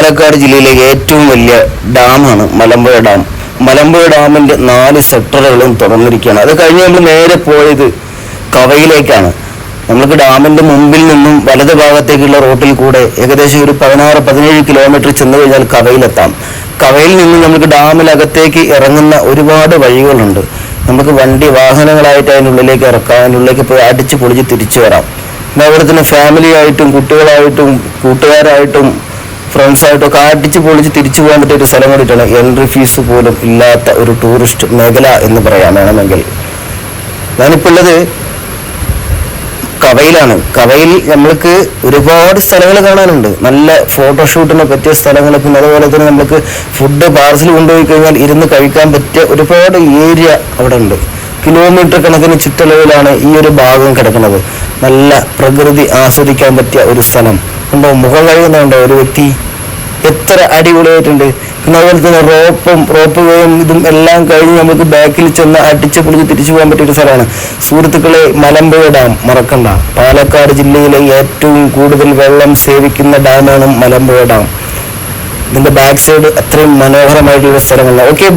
പാലക്കാട് ജില്ലയിലെ ഏറ്റവും വലിയ ഡാമാണ് മലമ്പുഴ ഡാം. മലമ്പുഴ ഡാമിന്റെ 4 സെക്ടറുകളും തുറന്നിരിക്കുകയാണ്. അത് കഴിഞ്ഞ് നമ്മൾ നേരെ പോയത് കവയിലേക്കാണ്. നമുക്ക് ഡാമിന്റെ മുമ്പിൽ നിന്നും വലത് ഭാഗത്തേക്കുള്ള റോട്ടിൽ കൂടെ ഏകദേശം ഒരു 16-17 കിലോമീറ്റർ ചെന്ന് കഴിഞ്ഞാൽ കവയിലെത്താം. കവയിൽ നിന്ന് നമുക്ക് ഡാമിനകത്തേക്ക് ഇറങ്ങുന്ന ഒരുപാട് വഴികളുണ്ട്. നമുക്ക് വാഹനങ്ങളായിട്ട് അതിനുള്ളിലേക്ക് ഇറക്കാം, അതിനുള്ളിലേക്ക് പോയി അടിച്ച് പൊളിച്ച് തിരിച്ചു വരാം. പിന്നെ അതുപോലെ തന്നെ ഫാമിലി ആയിട്ടും കുട്ടികളായിട്ടും കൂട്ടുകാരായിട്ടും ഫ്രണ്ട്സായിട്ടും ഒക്കെ അടിച്ച് പൊളിച്ച് തിരിച്ചു പോകാൻ പറ്റിയ ഒരു സ്ഥലം കൂടിയിട്ടാണ്. എൻട്രി ഫീസ് പോലും ഇല്ലാത്ത ഒരു ടൂറിസ്റ്റ് മേഖല എന്ന് പറയാൻ വേണമെങ്കിൽ. ഞാനിപ്പോൾ ഉള്ളത് കവയിലാണ്. കവയിൽ നമ്മൾക്ക് ഒരുപാട് സ്ഥലങ്ങൾ കാണാനുണ്ട്. നല്ല ഫോട്ടോഷൂട്ടിന് പറ്റിയ സ്ഥലങ്ങൾ, പിന്നെ അതുപോലെ തന്നെ നമുക്ക് ഫുഡ് പാർസൽ കൊണ്ടുപോയി കഴിഞ്ഞാൽ ഇരുന്ന് കഴിക്കാൻ പറ്റിയ ഒരുപാട് ഏരിയ അവിടെ ഉണ്ട്. കിലോമീറ്റർ കണക്കിന് ചുറ്റളവിലാണ് ഈ ഒരു ഭാഗം കിടക്കുന്നത്. നല്ല പ്രകൃതി ആസ്വദിക്കാൻ പറ്റിയ ഒരു സ്ഥലം ഉണ്ടോ? മുഖം കഴിയുന്നുണ്ടോ ഒരു വ്യക്തി? എത്ര അടിപൊളിയായിട്ടുണ്ട്. പിന്നെ അതുപോലെ തന്നെ റോപ്പ് വേയും ഇതും എല്ലാം കഴിഞ്ഞ് നമുക്ക് ബാക്കിൽ ചെന്ന് അടിച്ച് പൊളിച്ച് തിരിച്ചു പോകാൻ പറ്റിയൊരു സ്ഥലമാണ്. സുഹൃത്തുക്കളെ, മലമ്പുഴ ഡാം മറക്കണ്ട. പാലക്കാട് ജില്ലയിലെ ഏറ്റവും കൂടുതൽ വെള്ളം സേവിക്കുന്ന ഡാമാണ് മലമ്പുഴ ഡാം. ഇതിന്റെ ബാക്ക് സൈഡ് അത്രയും മനോഹരമായിട്ടുള്ള സ്ഥലങ്ങളാണ്. ഓക്കെ.